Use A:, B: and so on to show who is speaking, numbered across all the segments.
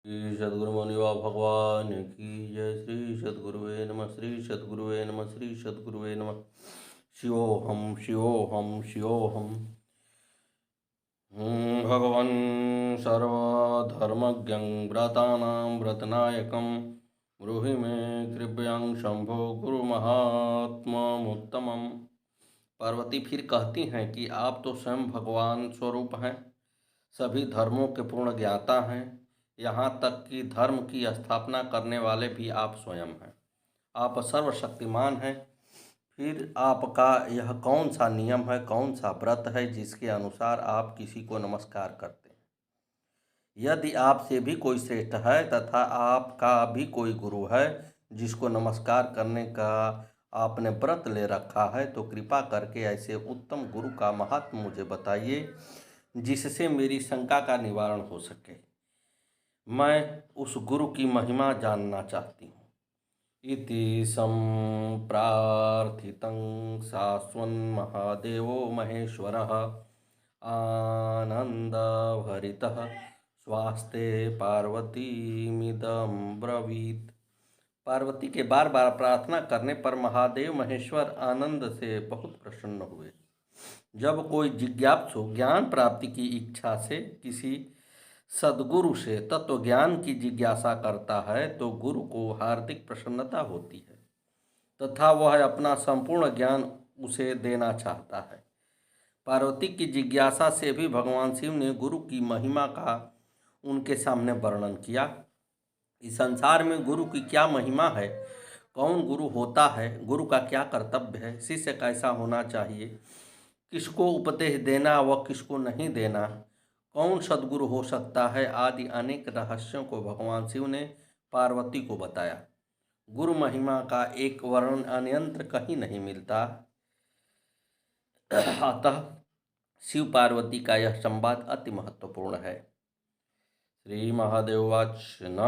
A: श्री सद्गुरु मुनिवा भगवान की जय। श्री सद्गुरुवे नमः। श्री सद्गुरुवे नमः। श्री सद्गुरुवे नमः। शिवोहम शिवोहम शिवोहम। भगवन् सर्वधर्मज्ञं व्रतानां व्रतनायकं ब्रूहि मे कृपयां शंभो गुरु महात्ममुत्तमम्। पार्वती फिर कहती हैं कि आप तो स्वयं भगवान स्वरूप हैं, सभी धर्मों के पूर्ण ज्ञाता हैं, यहाँ तक कि धर्म की स्थापना करने वाले भी आप स्वयं हैं। आप सर्वशक्तिमान हैं। फिर आपका यह कौन सा नियम है, कौन सा व्रत है जिसके अनुसार आप किसी को नमस्कार करते हैं? यदि आपसे भी कोई श्रेष्ठ है तथा आपका भी कोई गुरु है जिसको नमस्कार करने का आपने व्रत ले रखा है, तो कृपा करके ऐसे उत्तम गुरु का महात्म मुझे बताइए जिससे मेरी शंका का निवारण हो सके। मैं उस गुरु की महिमा जानना चाहती हूँ। इति सम्प्रार्थितं शाश्वन्महादेवो महेश्वरः आनन्दभरितः स्वास्ते पार्वतीमिदं ब्रवीत्। पार्वती के बार बार प्रार्थना करने पर महादेव महेश्वर आनंद से बहुत प्रसन्न हुए। जब कोई जिज्ञासु ज्ञान प्राप्ति की इच्छा से किसी सद्गुरु से तत्व ज्ञान की जिज्ञासा करता है तो गुरु को हार्दिक प्रसन्नता होती है तथा वह अपना संपूर्ण ज्ञान उसे देना चाहता है। पार्वती की जिज्ञासा से भी भगवान शिव ने गुरु की महिमा का उनके सामने वर्णन किया। इस संसार में गुरु की क्या महिमा है, कौन गुरु होता है, गुरु का क्या कर्तव्य है, शिष्य कैसा होना चाहिए, किसको उपदेश देना व किसको नहीं देना, कौन सद्गुरु हो सकता है, आदि अनेक रहस्यों को भगवान शिव ने पार्वती को बताया। गुरु महिमा का एक वर्णन अन्यत्र कहीं नहीं मिलता। अतः शिव पार्वती का यह संवाद अति महत्वपूर्ण है। श्री महादेववाच न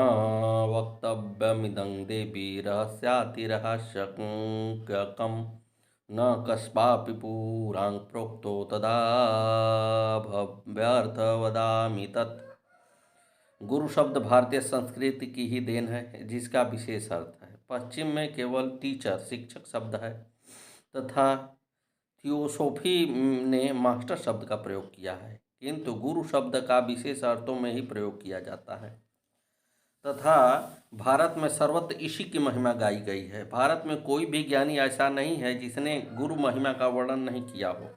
A: वक्तव्यमिदं देवी रहस्यातिरहस्यकं न कस्मापि पुरां प्रोक्तो तदा भव्यर्थ वदामि तत्। गुरु शब्द भारतीय संस्कृति की ही देन है जिसका विशेष अर्थ है। पश्चिम में केवल टीचर शिक्षक शब्द है तथा थियोसोफी ने मास्टर शब्द का प्रयोग किया है, किंतु गुरु शब्द का विशेष अर्थों में ही प्रयोग किया जाता है तथा भारत में सर्वत्र इसी की महिमा गाई गई है। भारत में कोई भी ज्ञानी ऐसा नहीं है जिसने गुरु महिमा का वर्णन नहीं किया हो।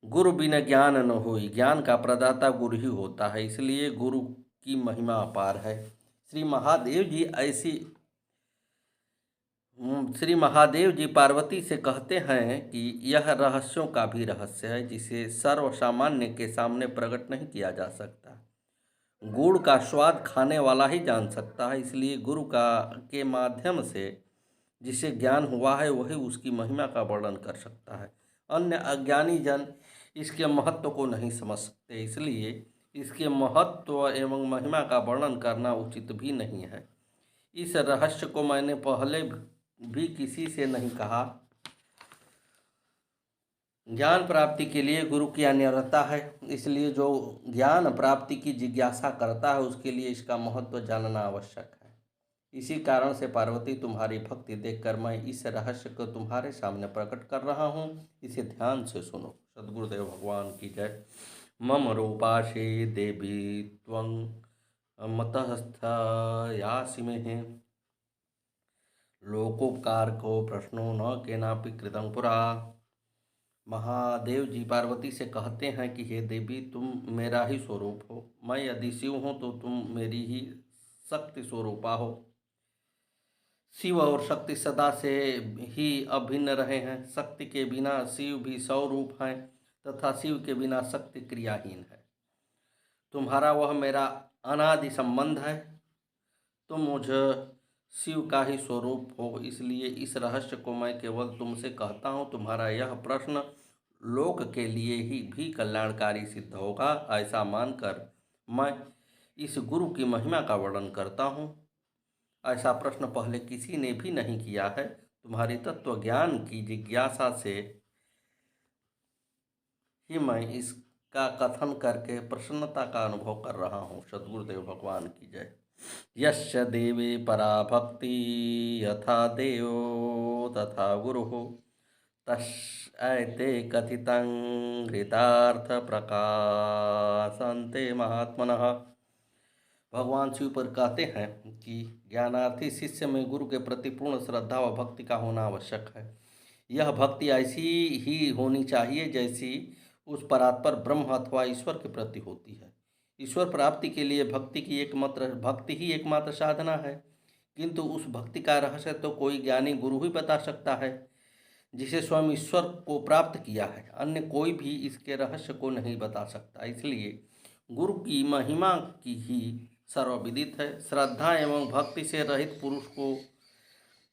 A: गुरु बिना ज्ञान न होई, ज्ञान का प्रदाता गुरु ही होता है, इसलिए गुरु की महिमा अपार है। श्री महादेव जी पार्वती से कहते हैं कि यह रहस्यों का भी रहस्य है जिसे सर्वसामान्य के सामने प्रकट नहीं किया जा सकता। गुड़ का स्वाद खाने वाला ही जान सकता है, इसलिए गुरु के माध्यम से जिसे ज्ञान हुआ है वही उसकी महिमा का वर्णन कर सकता है। अन्य अज्ञानी जन इसके महत्व को नहीं समझ सकते, इसलिए इसके महत्व एवं महिमा का वर्णन करना उचित भी नहीं है। इस रहस्य को मैंने पहले भी किसी से नहीं कहा। ज्ञान प्राप्ति के लिए गुरु की अनिवार्यता है, इसलिए जो ज्ञान प्राप्ति की जिज्ञासा करता है उसके लिए इसका महत्व जानना आवश्यक है। इसी कारण से पार्वती तुम्हारी भक्ति देखकर मैं इस रहस्य को तुम्हारे सामने प्रकट कर रहा हूँ, इसे ध्यान से सुनो। सद्गुरुदेव भगवान की जय। मम रूपाशे देवी त्वं मतस्थयासि में लोकोपकार को प्रश्नो न केनापि कृतं पुरा। महादेव जी पार्वती से कहते हैं कि हे देवी, तुम मेरा ही स्वरूप हो। मैं यदि शिव हूँ तो तुम मेरी ही शक्ति स्वरूपा हो। शिव और शक्ति सदा से ही अभिन्न रहे हैं। शक्ति के बिना शिव भी स्वरूप हैं तथा शिव के बिना शक्ति क्रियाहीन है। तुम्हारा वह मेरा अनादि संबंध है। तुम मुझ शिव का ही स्वरूप हो, इसलिए इस रहस्य को मैं केवल तुमसे कहता हूँ। तुम्हारा यह प्रश्न लोक के लिए ही भी कल्याणकारी सिद्ध होगा, ऐसा मानकर मैं इस गुरु की महिमा का वर्णन करता हूँ। ऐसा प्रश्न पहले किसी ने भी नहीं किया है। तुम्हारी तत्व ज्ञान की जिज्ञासा से ही मैं इस का कथन करके प्रसन्नता का अनुभव कर रहा हूँ। सद्गुरुदेव भगवान की जय। यस्य देवे परा भक्ति यथा देवो तथा गुरुः तस्ते कथितं हृतार्थ प्रकाशन्ते महात्मनः। भगवान शिव पर कहते हैं कि ज्ञानार्थी शिष्य में गुरु के प्रति पूर्ण श्रद्धा व भक्ति का होना आवश्यक है। यह भक्ति ऐसी ही होनी चाहिए जैसी उस परात्पर ब्रह्म अथवा ईश्वर के प्रति होती है। ईश्वर प्राप्ति के लिए भक्ति ही एकमात्र साधना है, किंतु उस भक्ति का रहस्य तो कोई ज्ञानी गुरु ही बता सकता है, जिसे स्वयं ईश्वर को प्राप्त किया है। अन्य कोई भी इसके रहस्य को नहीं बता सकता। इसलिए गुरु की महिमा की ही सर्वविदित है। श्रद्धा एवं भक्ति से रहित पुरुष को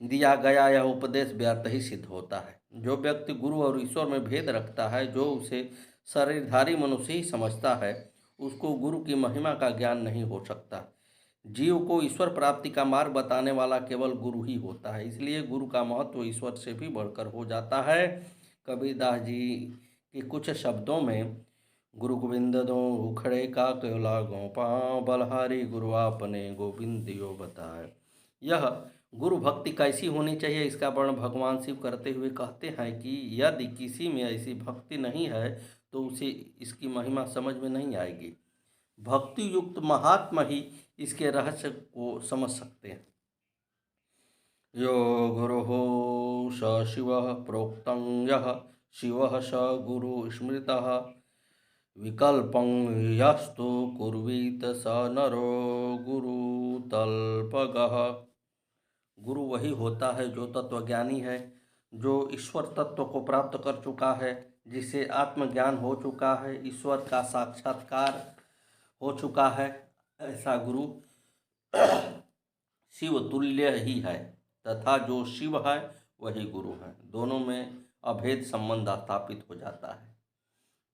A: दिया गया यह उपदेश व्यर्थ ही सिद्ध होता है। जो व्यक्ति गुरु और ईश्वर में भेद रखता है, जो उसे शरीरधारी मनुष्य ही समझता है, उसको गुरु की महिमा का ज्ञान नहीं हो सकता। जीव को ईश्वर प्राप्ति का मार्ग बताने वाला केवल गुरु ही होता है। इसलिए गुरु का महत्व ईश्वर से भी बढ़कर हो जाता है। कबीरदास जी के कुछ शब्दों में, गुरु गोविंद दो उखड़े का केला गो पाँव बलहारी गुरु आपने गोविंद यो बताए। यह गुरु भक्ति कैसी होनी चाहिए, इसका वर्णन भगवान शिव करते हुए कहते हैं कि यदि किसी में ऐसी भक्ति नहीं है तो उसे इसकी महिमा समझ में नहीं आएगी। भक्ति युक्त महात्मा ही इसके रहस्य को समझ सकते हैं। यो गुरुः स शिवः प्रोक्तं यः शिवः स गुरु स्मृतः विकल्पं यस्तु कुर्वीत स नरो गुरुतल्पगः। गुरु वही होता है जो तत्वज्ञानी है, जो ईश्वर तत्व को प्राप्त कर चुका है, जिसे आत्मज्ञान हो चुका है, ईश्वर का साक्षात्कार हो चुका है। ऐसा गुरु शिव तुल्य ही है, तथा जो शिव है वही गुरु है। दोनों में अभेद संबंध स्थापित हो जाता है,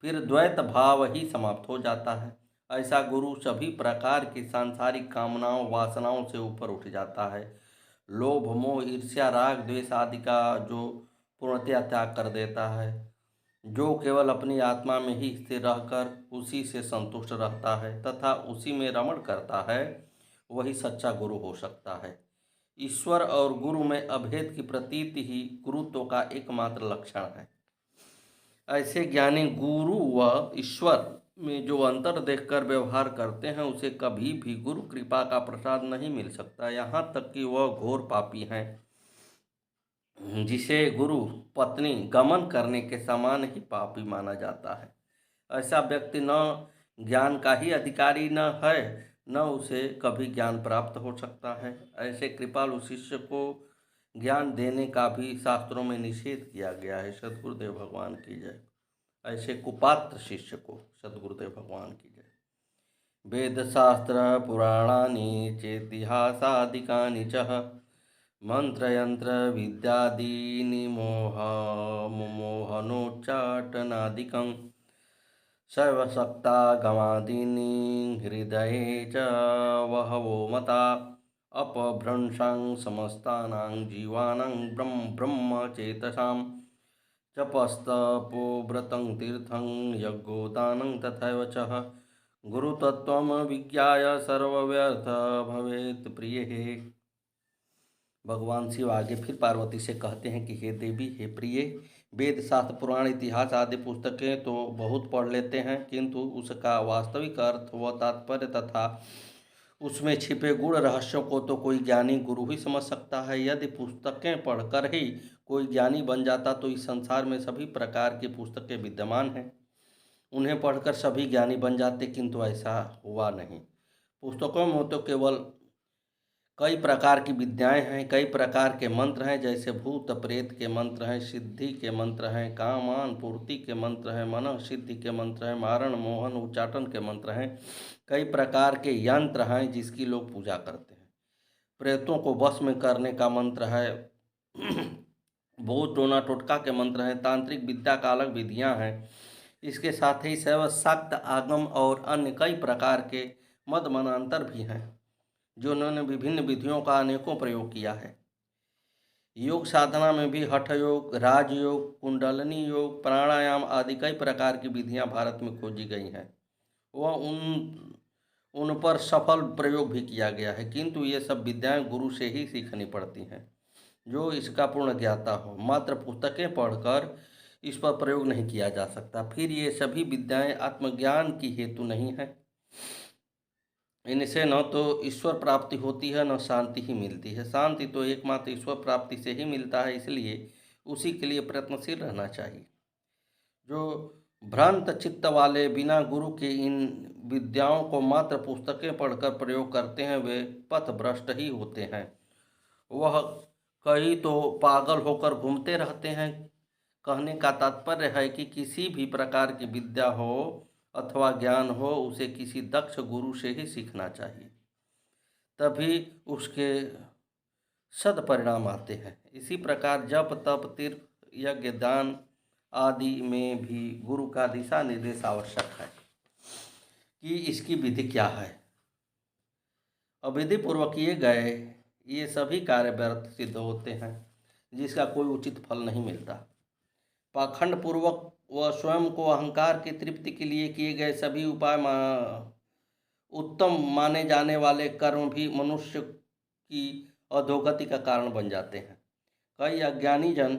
A: फिर द्वैत भाव ही समाप्त हो जाता है। ऐसा गुरु सभी प्रकार की सांसारिक कामनाओं वासनाओं से ऊपर उठ जाता है। लोभ मोह ईर्ष्या राग द्वेष आदि का जो पूर्णतया त्याग कर देता है, जो केवल अपनी आत्मा में ही स्थिर रहकर उसी से संतुष्ट रहता है तथा उसी में रमण करता है, वही सच्चा गुरु हो सकता है। ईश्वर और गुरु में अभेद की प्रतीति ही गुरुत्व का एकमात्र लक्षण है। ऐसे ज्ञानी गुरु व ईश्वर में जो अंतर देखकर व्यवहार करते हैं, उसे कभी भी गुरु कृपा का प्रसाद नहीं मिल सकता। यहाँ तक कि वह घोर पापी हैं, जिसे गुरु पत्नी गमन करने के समान ही पापी माना जाता है। ऐसा व्यक्ति न ज्ञान का ही अधिकारी न है, न उसे कभी ज्ञान प्राप्त हो सकता है। ऐसे कृपालु शिष्य को ज्ञान देने का भी शास्त्रों में निषेध किया गया है। सद्गुरुदेव भगवान की जय। ऐसे कुपात्र शिष्य को सद्गुरुदेव भगवान की जय। वेद शास्त्र पुराणानि चेतिहासादिकानि च मंत्र यंत्र विद्यादीनि मोहनोच्चाटनादिकं सर्वशक्तागमादीनि हृदये च वहवो मता अपभ्रंशां समस्तानां जीवानां ब्रह्मचेतसां जपस्तपो व्रतं तीर्थं यज्ञोदानं तथैव च गुरुतत्त्वं विज्ञाय सर्वव्यर्थ भवेत् प्रिये। भगवान शिव आगे फिर पार्वती से कहते हैं कि हे देवी, हे प्रिय, वेद शास्त्र पुराण इतिहास आदि पुस्तकें तो बहुत पढ़ लेते हैं, किंतु उसका वास्तविक अर्थ व तात्पर्य तथा उसमें छिपे गूढ़ रहस्यों को तो कोई ज्ञानी गुरु ही समझ सकता है। यदि पुस्तकें पढ़कर ही कोई ज्ञानी बन जाता तो इस संसार में सभी प्रकार की पुस्तकें विद्यमान हैं, उन्हें पढ़कर सभी ज्ञानी बन जाते, किंतु ऐसा हुआ नहीं। पुस्तकों में तो केवल कई प्रकार की विद्याएं हैं, कई प्रकार के मंत्र हैं, जैसे भूत प्रेत के मंत्र हैं, सिद्धि के मंत्र हैं, कामान पूर्ति के मंत्र हैं, मन सिद्धि के मंत्र हैं, मारण मोहन उच्चाटन के मंत्र हैं, कई प्रकार के यंत्र हैं जिसकी लोग पूजा करते हैं। प्रेतों को वश में करने का मंत्र है, भूत टोना टोटका के मंत्र हैं, तांत्रिक विद्या का अलग विधियां हैं। इसके साथ ही शैव शाक्त आगम और अन्य कई प्रकार के मद मनांतर भी हैं, जो उन्होंने विभिन्न विधियों का अनेकों प्रयोग किया है। योग साधना में भी हठ योग, राजयोग, कुंडलनी योग, प्राणायाम आदि कई प्रकार की विधियां भारत में खोजी गई हैं। वह उन पर सफल प्रयोग भी किया गया है, किंतु ये सब विद्याएं गुरु से ही सीखनी पड़ती हैं, जो इसका पूर्ण ज्ञाता हो। मात्र पुस्तकें पढ़कर इस पर प्रयोग नहीं किया जा सकता। फिर ये सभी विद्याएं आत्मज्ञान की हेतु नहीं है। इनसे न तो ईश्वर प्राप्ति होती है, न शांति ही मिलती है। शांति तो एकमात्र ईश्वर प्राप्ति से ही मिलता है, इसलिए उसी के लिए प्रयत्नशील रहना चाहिए। जो भ्रांत चित्त वाले बिना गुरु के इन विद्याओं को मात्र पुस्तकें पढ़कर प्रयोग करते हैं, वे पथभ्रष्ट ही होते हैं। वह कई तो पागल होकर घूमते रहते हैं। कहने का तात्पर्य है कि किसी भी प्रकार की विद्या हो अथवा ज्ञान हो, उसे किसी दक्ष गुरु से ही सीखना चाहिए, तभी उसके सदपरिणाम आते हैं। इसी प्रकार जप तप तीर्थ यज्ञ दान आदि में भी गुरु का दिशा निर्देश आवश्यक है कि इसकी विधि क्या है। अविधि पूर्वक किए गए ये सभी कार्य व्यर्थ सिद्ध होते हैं, जिसका कोई उचित फल नहीं मिलता। पाखंड पूर्वक व स्वयं को अहंकार की तृप्ति के लिए किए गए सभी उपाय उत्तम माने जाने वाले कर्म भी मनुष्य की अधोगति का कारण बन जाते हैं। कई अज्ञानी जन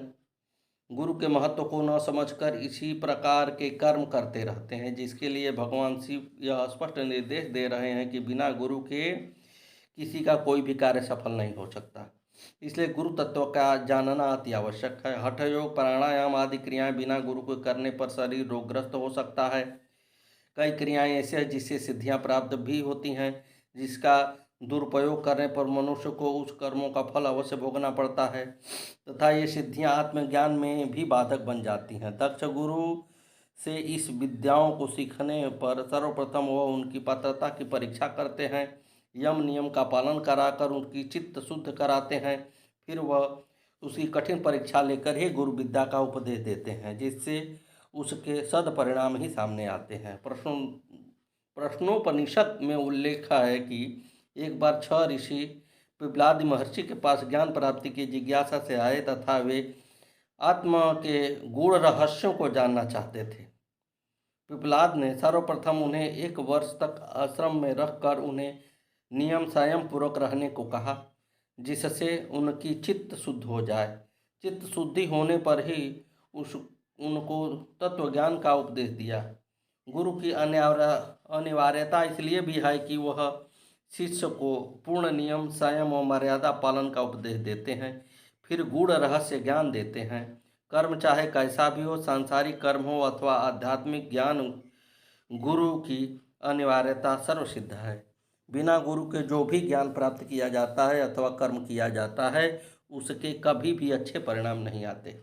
A: गुरु के महत्व को न समझकर इसी प्रकार के कर्म करते रहते हैं, जिसके लिए भगवान शिव यह स्पष्ट निर्देश दे रहे हैं कि बिना गुरु के किसी का कोई भी कार्य सफल नहीं हो सकता। इसलिए गुरु तत्व का जानना अति आवश्यक है। हठ योग, प्राणायाम आदि क्रियाएं बिना गुरु के करने पर शरीर रोगग्रस्त हो सकता है। कई क्रियाएं ऐसे हैं जिससे सिद्धियां प्राप्त भी होती हैं, जिसका दुरुपयोग करने पर मनुष्य को उस कर्मों का फल अवश्य भोगना पड़ता है तथा ये सिद्धियां आत्मज्ञान में भी बाधक बन जाती हैं। दक्ष गुरु से इस विद्याओं को सीखने पर सर्वप्रथम वह उनकी पात्रता की परीक्षा करते हैं, यम नियम का पालन कराकर उनकी चित्त शुद्ध कराते हैं। फिर वह उसकी कठिन परीक्षा लेकर ही गुरु विद्या का उपदेश देते हैं, जिससे उसके सदपरिणाम ही सामने आते हैं। प्रश्नोपनिषद में उल्लेख है कि एक बार 6 ऋषि पिप्लादि महर्षि के पास ज्ञान प्राप्ति की जिज्ञासा से आए तथा वे आत्मा के गूढ़ रहस्यों को जानना चाहते थे। पिप्लाद ने सर्वप्रथम उन्हें 1 वर्ष तक आश्रम में रखकर उन्हें नियम संयम पूर्वक रहने को कहा, जिससे उनकी चित्त शुद्ध हो जाए। चित्त शुद्धि होने पर ही उनको तत्वज्ञान का उपदेश दिया। गुरु की अनिवार्यता इसलिए भी है कि वह शिष्य को पूर्ण नियम संयम और मर्यादा पालन का उपदेश देते हैं, फिर गूढ़ रहस्य ज्ञान देते हैं। कर्म चाहे कैसा भी हो, सांसारिक कर्म हो अथवा आध्यात्मिक ज्ञान, गुरु की अनिवार्यता सर्वसिद्ध है। बिना गुरु के जो भी ज्ञान प्राप्त किया जाता है अथवा कर्म किया जाता है, उसके कभी भी अच्छे परिणाम नहीं आते।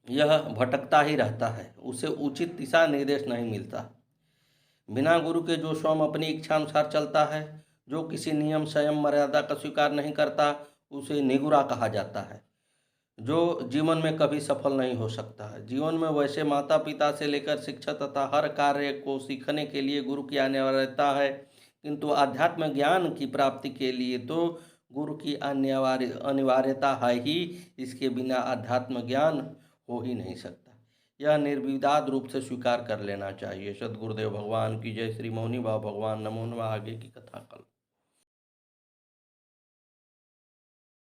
A: यह भटकता ही रहता है, उसे उचित दिशा निर्देश नहीं मिलता। बिना गुरु के जो स्वयं अपनी इच्छा अनुसार चलता है, जो किसी नियम संयम मर्यादा का स्वीकार नहीं करता, उसे निगुरा कहा जाता है, जो जीवन में कभी सफल नहीं हो सकता है। जीवन में वैसे माता पिता से लेकर शिक्षा तथा हर कार्य को सीखने के लिए गुरु की अनिवार्यता है, किंतु आध्यात्म ज्ञान की प्राप्ति के लिए तो गुरु की अनिवार्यता है ही। इसके बिना आध्यात्म ज्ञान हो ही नहीं सकता। यह निर्विवाद रूप से स्वीकार कर लेना चाहिए। सद्गुरुदेव भगवान की जय। श्री मौनी बाबा भगवान नमो नमः। आगे की कथा कल।